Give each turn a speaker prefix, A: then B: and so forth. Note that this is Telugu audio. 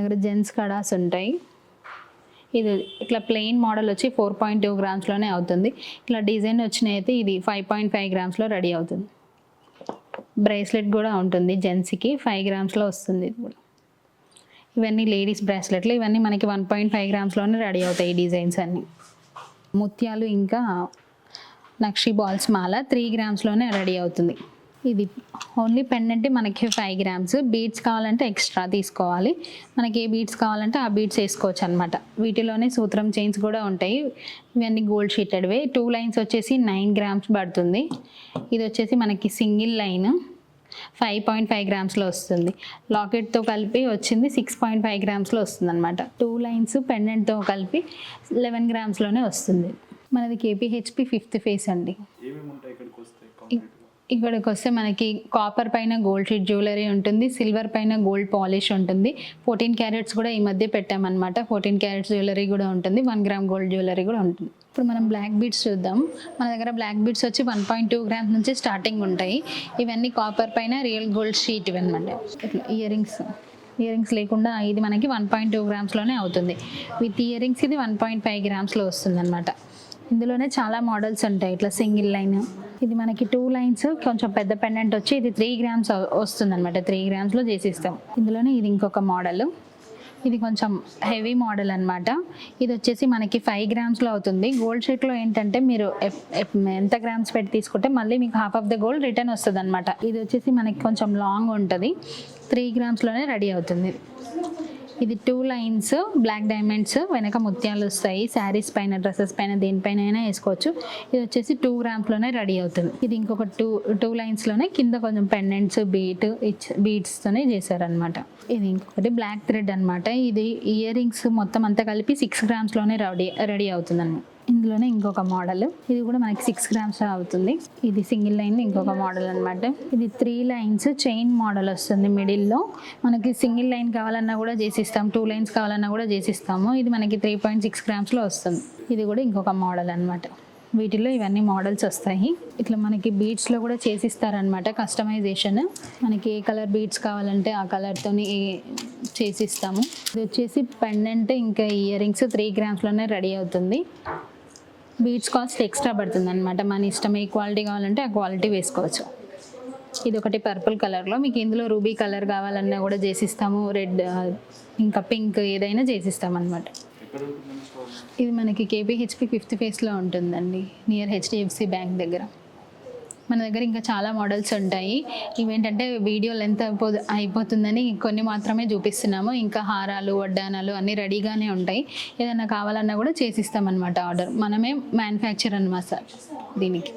A: దగ్గర జెంట్స్ కడాస్ ఉంటాయి. ఇది ఇట్లా ప్లెయిన్ మోడల్ వచ్చి 4.2 గ్రామ్స్లోనే అవుతుంది. ఇట్లా డిజైన్ వచ్చినాయి అయితే ఇది 5.5 గ్రామ్స్లో రెడీ అవుతుంది. బ్రేస్లెట్ కూడా ఉంటుంది జెంట్స్కి, 5 గ్రామ్స్లో వస్తుంది. ఇది కూడా ఇవన్నీ లేడీస్ బ్రేస్లెట్లు. ఇవన్నీ మనకి 1.5 గ్రామ్స్లోనే రెడీ అవుతాయి ఈ డిజైన్స్ అన్నీ. ముత్యాలు ఇంకా నక్షి బాల్స్ మాల 3 గ్రామ్స్లోనే రెడీ అవుతుంది. ఇది ఓన్లీ పెండెంట్ మనకి 5 గ్రామ్స్. బీడ్స్ కావాలంటే ఎక్స్ట్రా తీసుకోవాలి. మనకి ఏ బీడ్స్ కావాలంటే ఆ బీడ్స్ వేసుకోవచ్చు అనమాట. వీటిలోనే సూత్రం చైన్స్ కూడా ఉంటాయి. ఇవన్నీ గోల్డ్ షీటెడ్వే. 2 లైన్స్ వచ్చేసి 9 గ్రామ్స్ పడుతుంది. ఇది వచ్చేసి మనకి సింగిల్ లైన్ 5.5 గ్రామ్స్లో వస్తుంది. లాకెట్తో కలిపి వచ్చింది 6.5 గ్రామ్స్లో వస్తుంది అనమాట. 2 లైన్స్ పెండెంట్తో కలిపి 11 గ్రామ్స్లోనే వస్తుంది. మనది KPHP 5th ఫేస్ అండి. ఇక్కడికి వస్తే మనకి కాపర్ పైన గోల్డ్ షీట్ జ్యువెలరీ ఉంటుంది, సిల్వర్ పైన గోల్డ్ పాలిష్ ఉంటుంది. 14 క్యారెట్స్ కూడా ఈ మధ్య పెట్టామన్నమాట. 14 క్యారెట్స్ జ్యువెలరీ కూడా ఉంటుంది, 1 గ్రామ్ గోల్డ్ జ్యువెలరీ కూడా ఉంటుంది. ఇప్పుడు మనం బ్లాక్ బీడ్స్ చూద్దాం. మన దగ్గర బ్లాక్ బీడ్స్ వచ్చి 1.2 గ్రామ్స్ నుంచి స్టార్టింగ్ ఉంటాయి. ఇవన్నీ కాపర్ పైన రియల్ గోల్డ్ షీట్ ఇవన్నమాట. ఇట్లా ఇయర్ రింగ్స్ లేకుండా ఇది మనకి 1.2 గ్రామ్స్లోనే అవుతుంది. విత్ ఇయర్ రింగ్స్ ఇది 1.5 గ్రామ్స్లో వస్తుంది అనమాట. ఇందులోనే చాలా మోడల్స్ ఉంటాయి. ఇట్లా సింగిల్ లైన్, ఇది మనకి 2 లైన్స్ కొంచెం పెద్ద పెండెంట్ వచ్చి ఇది 3 గ్రామ్స్ వస్తుంది అనమాట. 3 గ్రామ్స్లో చేసిస్తాం. ఇందులోనే ఇది ఇంకొక మోడల్. ఇది కొంచెం హెవీ మోడల్ అనమాట. ఇది వచ్చేసి మనకి 5 గ్రామ్స్లో అవుతుంది. గోల్డ్ షీట్లో ఏంటంటే మీరు ఎంత గ్రామ్స్ పెట్టి తీసుకుంటే మళ్ళీ మీకు half of the gold return వస్తుంది అనమాట. ఇది వచ్చేసి మనకి కొంచెం లాంగ్ ఉంటుంది. 3 గ్రామ్స్లోనే రెడీ అవుతుంది. ఇది 2 లైన్స్ బ్లాక్ డైమండ్స్, వెనక ముత్యాలు వస్తాయి. శారీస్ పైన, డ్రెస్సెస్ పైన, దేనిపైన అయినా వేసుకోవచ్చు. ఇది వచ్చేసి 2 గ్రామ్స్లోనే రెడీ అవుతుంది. ఇది ఇంకొక 2 లైన్స్లోనే కింద కొంచెం పెండెంట్స్ బీడ్స్తోనే చేశారనమాట. ఇది ఇంకొకటి బ్లాక్ థ్రెడ్ అనమాట. ఇది ఇయర్ రింగ్స్ మొత్తం అంతా కలిపి 6 గ్రామ్స్లోనే రెడీ అవుతుంది అనమాట. ఇందులోనే ఇంకొక మోడల్, ఇది కూడా మనకి 6 గ్రామ్స్ అవుతుంది. ఇది సింగిల్ లైన్ ఇంకొక మోడల్ అనమాట. ఇది 3 లైన్స్ చైన్ మోడల్ వస్తుంది. మిడిల్లో మనకి సింగిల్ లైన్ కావాలన్నా కూడా చేసిస్తాం, 2 లైన్స్ కావాలన్నా కూడా చేసిస్తాము. ఇది మనకి 3.6 గ్రామ్స్లో వస్తుంది. ఇది కూడా ఇంకొక మోడల్ అనమాట. వీటిల్లో ఇవన్నీ మోడల్స్ వస్తాయి. ఇట్లా మనకి బీడ్స్లో కూడా చేసిస్తారనమాట. కస్టమైజేషన్ మనకి ఏ కలర్ బీడ్స్ కావాలంటే ఆ కలర్తోని చేసిస్తాము. ఇది వచ్చేసి పెండెంట్ ఇంకా ఇయర్ రింగ్స్ 3 గ్రామ్స్లోనే రెడీ అవుతుంది. బీడ్స్ కాస్ట్ ఎక్స్ట్రా పడుతుంది అనమాట. మన ఇష్టం, ఏ క్వాలిటీ కావాలంటే ఆ క్వాలిటీ వేసుకోవచ్చు. ఇది ఒకటి పర్పుల్ కలర్లో, మీకు ఇందులో రూబీ కలర్ కావాలన్నా కూడా చేసిస్తాము. రెడ్ ఇంకా పింక్ ఏదైనా చేసిస్తాం అనమాట. ఇది మనకి KPHP 5th ఫేస్లో ఉంటుందండి, నియర్ HDFC బ్యాంక్ దగ్గర. మన దగ్గర ఇంకా చాలా మోడల్స్ ఉంటాయి. ఇవేంటంటే వీడియో లెంత్ అయిపోతుందని కొన్ని మాత్రమే చూపిస్తున్నాము. ఇంకా హారాలు, వడ్డానాలు అన్నీ రెడీగానే ఉంటాయి. ఏదైనా కావాలన్నా కూడా చేసిస్తామన్నమాట ఆర్డర్. మనమే మ్యానుఫ్యాక్చర్ అన్నమాట దీనికి.